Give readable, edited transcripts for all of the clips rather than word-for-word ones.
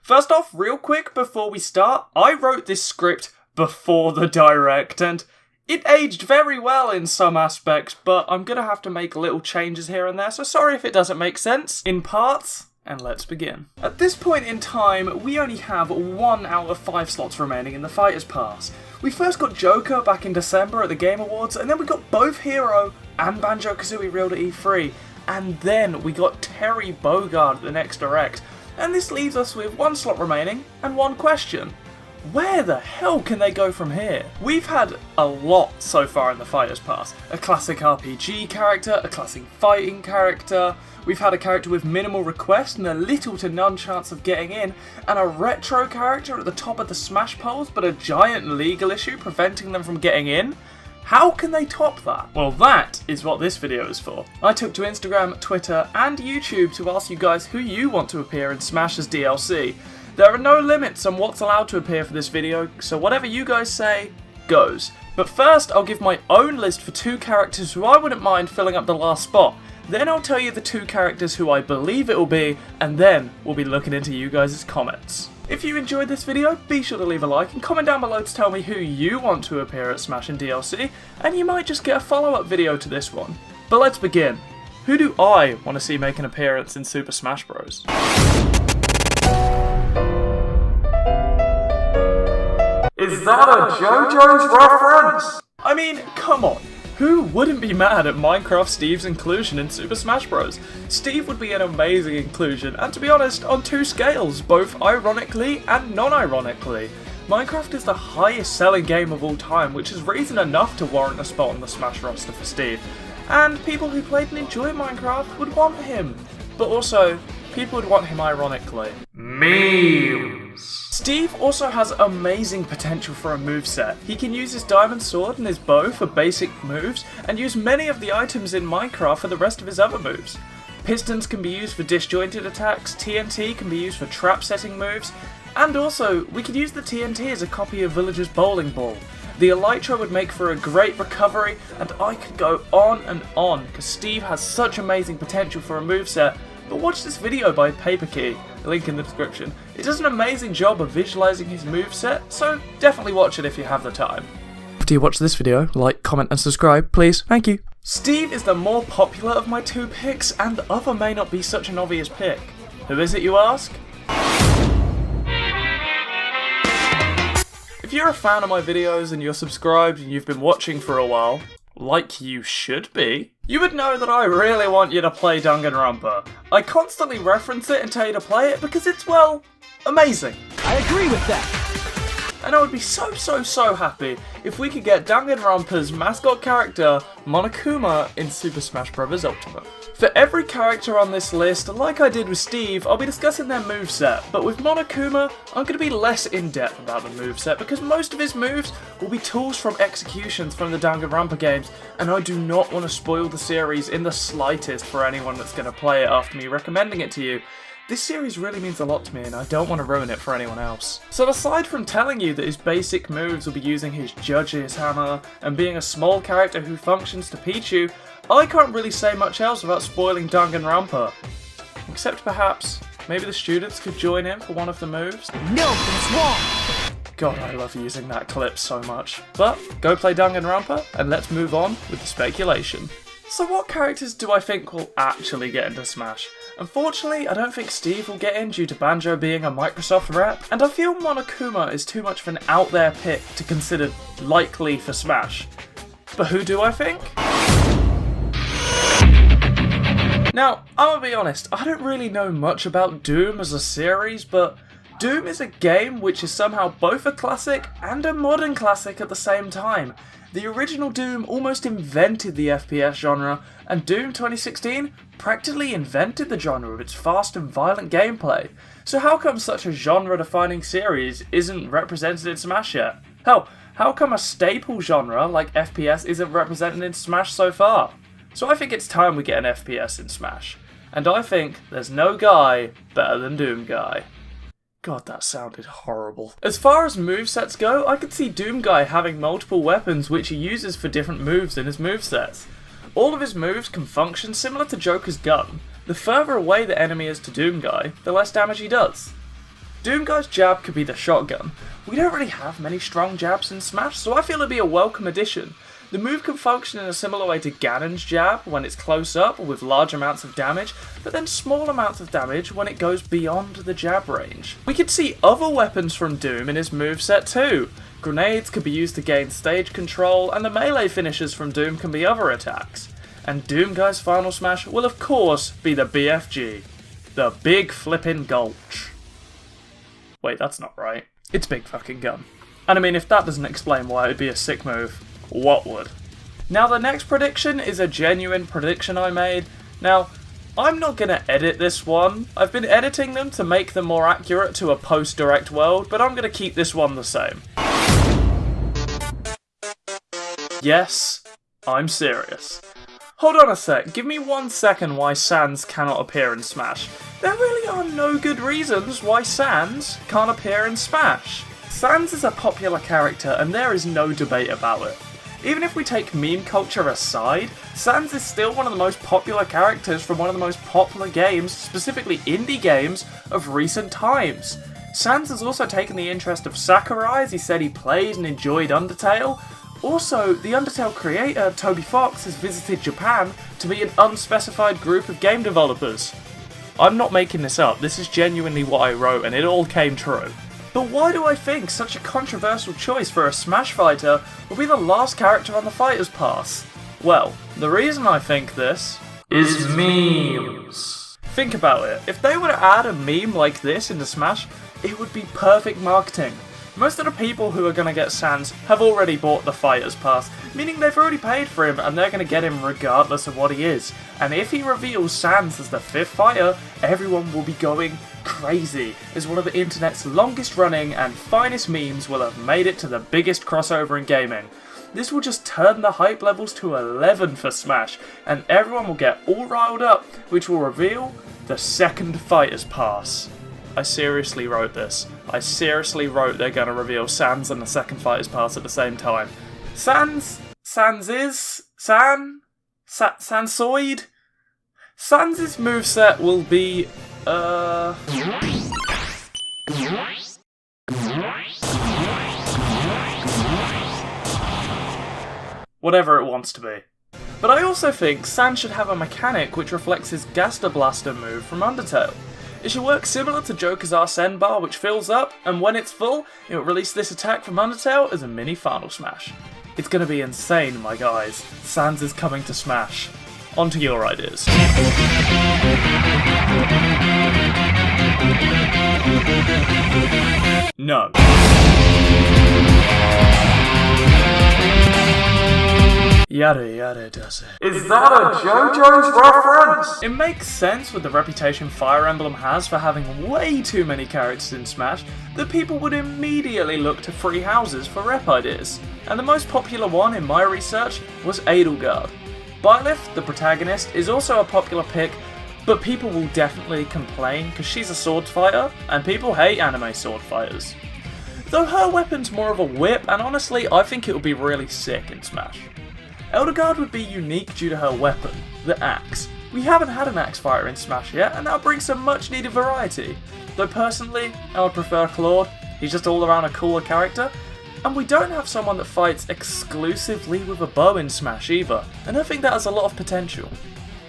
First off, real quick before we start, I wrote this script before the direct, and it aged very well in some aspects, but I'm gonna have to make little changes here and there, so sorry if it doesn't make sense in parts, and let's begin. At this point in time, we only have 1 out of 5 slots remaining in the Fighters Pass. We first got Joker back in December at the Game Awards, and then we got both Hero and Banjo-Kazooie revealed at E3, and then we got Terry Bogard at the next Direct, and this leaves us with 1 slot remaining and 1 question. Where the hell can they go from here? We've had a lot so far in the Fighters Pass. A classic RPG character, a classic fighting character, we've had a character with minimal request and a little to none chance of getting in, and a retro character at the top of the Smash polls but a giant legal issue preventing them from getting in? How can they top that? Well, that is what this video is for. I took to Instagram, Twitter and YouTube to ask you guys who you want to appear in Smash as DLC. There are no limits on what's allowed to appear for this video, so whatever you guys say, goes. But first, I'll give my own list for 2 characters who I wouldn't mind filling up the last spot. Then I'll tell you the 2 characters who I believe it will be, and then we'll be looking into you guys' comments. If you enjoyed this video, be sure to leave a like and comment down below to tell me who you want to appear at Smash in DLC, and you might just get a follow-up video to this one. But let's begin. Who do I want to see make an appearance in Super Smash Bros? Is that a JoJo's reference? I mean, come on. Who wouldn't be mad at Minecraft Steve's inclusion in Super Smash Bros? Steve would be an amazing inclusion, and to be honest, on 2 scales, both ironically and non-ironically. Minecraft is the highest selling game of all time, which is reason enough to warrant a spot on the Smash roster for Steve. And people who played and enjoyed Minecraft would want him. But also, people would want him ironically. Memes! Steve also has amazing potential for a moveset. He can use his diamond sword and his bow for basic moves, and use many of the items in Minecraft for the rest of his other moves. Pistons can be used for disjointed attacks, TNT can be used for trap setting moves, and also, we could use the TNT as a copy of Villager's bowling ball. The Elytra would make for a great recovery, and I could go on, because Steve has such amazing potential for a moveset. But watch this video by Paperkey, link in the description. It does an amazing job of visualising his moveset, so definitely watch it if you have the time. After you watch this video, like, comment and subscribe, please. Thank you. Steve is the more popular of my 2 picks, and the other may not be such an obvious pick. Who is it, you ask? If you're a fan of my videos and you're subscribed and you've been watching for a while, like you should be, you would know that I really want you to play Danganronpa. I constantly reference it and tell you to play it because it's, well, amazing. I agree with that. And I would be so happy if we could get Danganronpa's mascot character, Monokuma, in Super Smash Bros. Ultimate. For every character on this list, like I did with Steve, I'll be discussing their moveset, but with Monokuma, I'm going to be less in-depth about the moveset because most of his moves will be tools from executions from the Danganronpa games, and I do not want to spoil the series in the slightest for anyone that's going to play it after me recommending it to you. This series really means a lot to me and I don't want to ruin it for anyone else. So aside from telling you that his basic moves will be using his Judge's Hammer and being a small character who functions to Pichu, I can't really say much else without spoiling Danganronpa. Except perhaps, maybe the students could join in for one of the moves? No, it's wrong! God, I love using that clip so much. But, go play Danganronpa and let's move on with the speculation. So what characters do I think will actually get into Smash? Unfortunately, I don't think Steve will get in due to Banjo being a Microsoft rep, and I feel Monokuma is too much of an out there pick to consider likely for Smash. But who do I think? Now, I'm gonna be honest, I don't really know much about Doom as a series, but Doom is a game which is somehow both a classic and a modern classic at the same time. The original Doom almost invented the FPS genre, and Doom 2016 practically invented the genre with its fast and violent gameplay. So how come such a genre-defining series isn't represented in Smash yet? Hell, how come a staple genre like FPS isn't represented in Smash so far? So I think it's time we get an FPS in Smash. And I think there's no guy better than Doom Guy. God, that sounded horrible. As far as movesets go, I could see Doom Guy having multiple weapons which he uses for different moves in his movesets. All of his moves can function similar to Joker's gun. The further away the enemy is to Doom Guy, the less damage he does. Doomguy's jab could be the shotgun. We don't really have many strong jabs in Smash, so I feel it'd be a welcome addition. The move can function in a similar way to Ganon's jab when it's close up with large amounts of damage, but then small amounts of damage when it goes beyond the jab range. We could see other weapons from Doom in his moveset too. Grenades could be used to gain stage control, and the melee finishers from Doom can be other attacks. And Doomguy's final smash will of course be the BFG. The Big Flippin' Gulch. Wait, that's not right. It's Big Fucking Gun. And I mean, if that doesn't explain why it would be a sick move, what would? Now the next prediction is a genuine prediction I made. Now, I'm not going to edit this one. I've been editing them to make them more accurate to a post-direct world, but I'm going to keep this one the same. Yes, I'm serious. Hold on a sec, give me 1 second why Sans cannot appear in Smash. There really are no good reasons why Sans can't appear in Smash. Sans is a popular character and there is no debate about it. Even if we take meme culture aside, Sans is still one of the most popular characters from one of the most popular games, specifically indie games, of recent times. Sans has also taken the interest of Sakurai as he said he played and enjoyed Undertale. Also, the Undertale creator, Toby Fox, has visited Japan to meet an unspecified group of game developers. I'm not making this up, this is genuinely what I wrote and it all came true. But why do I think such a controversial choice for a Smash fighter will be the last character on the Fighter's Pass? Well, the reason I think this is memes. Think about it, if they were to add a meme like this into Smash, it would be perfect marketing. Most of the people who are going to get Sans have already bought the Fighter's Pass, meaning they've already paid for him and they're going to get him regardless of what he is. And if he reveals Sans as the 5th fighter, everyone will be going crazy, as one of the internet's longest running and finest memes will have made it to the biggest crossover in gaming. This will just turn the hype levels to 11 for Smash, and everyone will get all riled up, which will reveal the 2nd Fighter's Pass. I seriously wrote this. I seriously wrote they're going to reveal Sans and the 2nd Fighter's Pass at the same time. Sansoid? Sans' moveset will be, whatever it wants to be. But I also think Sans should have a mechanic which reflects his Gaster Blaster move from Undertale. It should work similar to Joker's Arsene bar, which fills up, and when it's full, it will release this attack from Undertale as a mini Final Smash. It's gonna be insane, my guys. Sans is coming to Smash. On to your ideas. No. Yada yada does it. Is that a JoJo's reference? It makes sense with the reputation Fire Emblem has for having way too many characters in Smash that people would immediately look to free houses for rep ideas. And the most popular one in my research was Edelgard. Byleth, the protagonist, is also a popular pick, but people will definitely complain because she's a sword fighter and people hate anime sword fighters. Though her weapon's more of a whip, and honestly I think it would be really sick in Smash. Edelgard would be unique due to her weapon, the axe. We haven't had an axe fighter in Smash yet, and that brings some much needed variety. Though personally, I would prefer Claude, he's just all around a cooler character, and we don't have someone that fights exclusively with a bow in Smash either, and I think that has a lot of potential.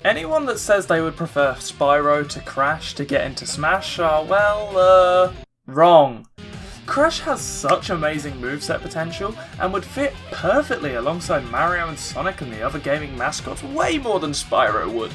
Anyone that says they would prefer Spyro to Crash to get into Smash are, well, wrong. Crash has such amazing moveset potential and would fit perfectly alongside Mario and Sonic and the other gaming mascots way more than Spyro would.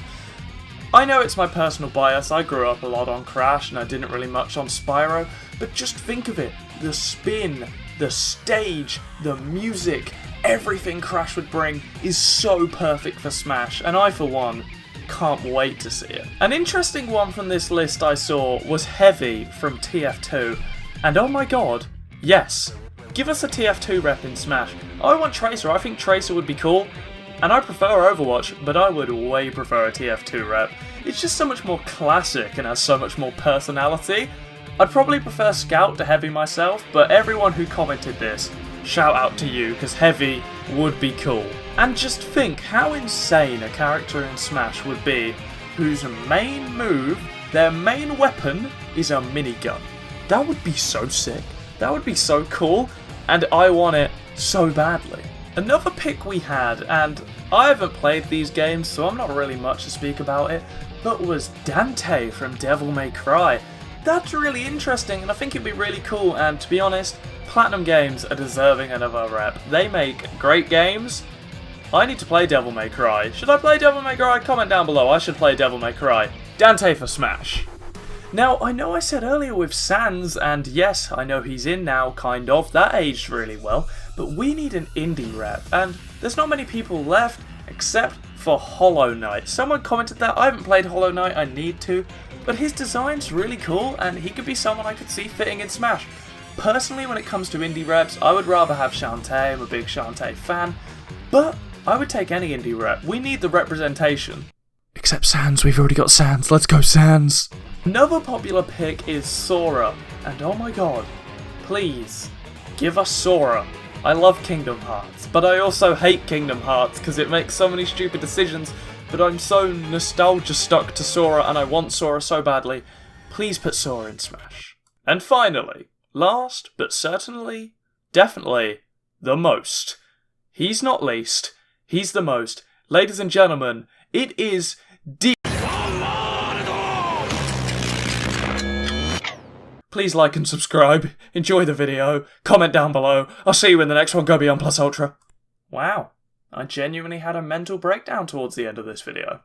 I know it's my personal bias, I grew up a lot on Crash and I didn't really much on Spyro, but just think of it, the spin, the stage, the music, everything Crash would bring is so perfect for Smash, and I for one can't wait to see it. An interesting one from this list I saw was Heavy from TF2. And oh my god, yes, give us a TF2 rep in Smash. I want Tracer, I think Tracer would be cool. And I prefer Overwatch, but I would way prefer a TF2 rep. It's just so much more classic and has so much more personality. I'd probably prefer Scout to Heavy myself, but everyone who commented this, shout out to you, because Heavy would be cool. And just think how insane a character in Smash would be whose main move, their main weapon, is a minigun. That would be so sick. That would be so cool, and I want it so badly. Another pick we had, and I haven't played these games, so I'm not really much to speak about it, but was Dante from Devil May Cry. That's really interesting, and I think it'd be really cool, and to be honest, Platinum Games are deserving another rep. They make great games. I need to play Devil May Cry. Should I play Devil May Cry? Comment down below. I should play Devil May Cry. Dante for Smash. Now, I know I said earlier with Sans, and yes, I know he's in now, kind of. That aged really well. But we need an indie rep, and there's not many people left, except for Hollow Knight. Someone commented that. I haven't played Hollow Knight, I need to. But his design's really cool, and he could be someone I could see fitting in Smash. Personally, when it comes to indie reps, I would rather have Shantae. I'm a big Shantae fan. But I would take any indie rep. We need the representation. Except Sans, we've already got Sans. Let's go Sans. Another popular pick is Sora. And oh my god, please, give us Sora. I love Kingdom Hearts, but I also hate Kingdom Hearts because it makes so many stupid decisions, but I'm so nostalgia stuck to Sora and I want Sora so badly. Please put Sora in Smash. And finally, last but certainly, definitely, the most. He's not least, he's the most. Ladies and gentlemen, it is D. Please like and subscribe, enjoy the video, comment down below. I'll see you in the next one. Go Beyond Plus Ultra. Wow, I genuinely had a mental breakdown towards the end of this video.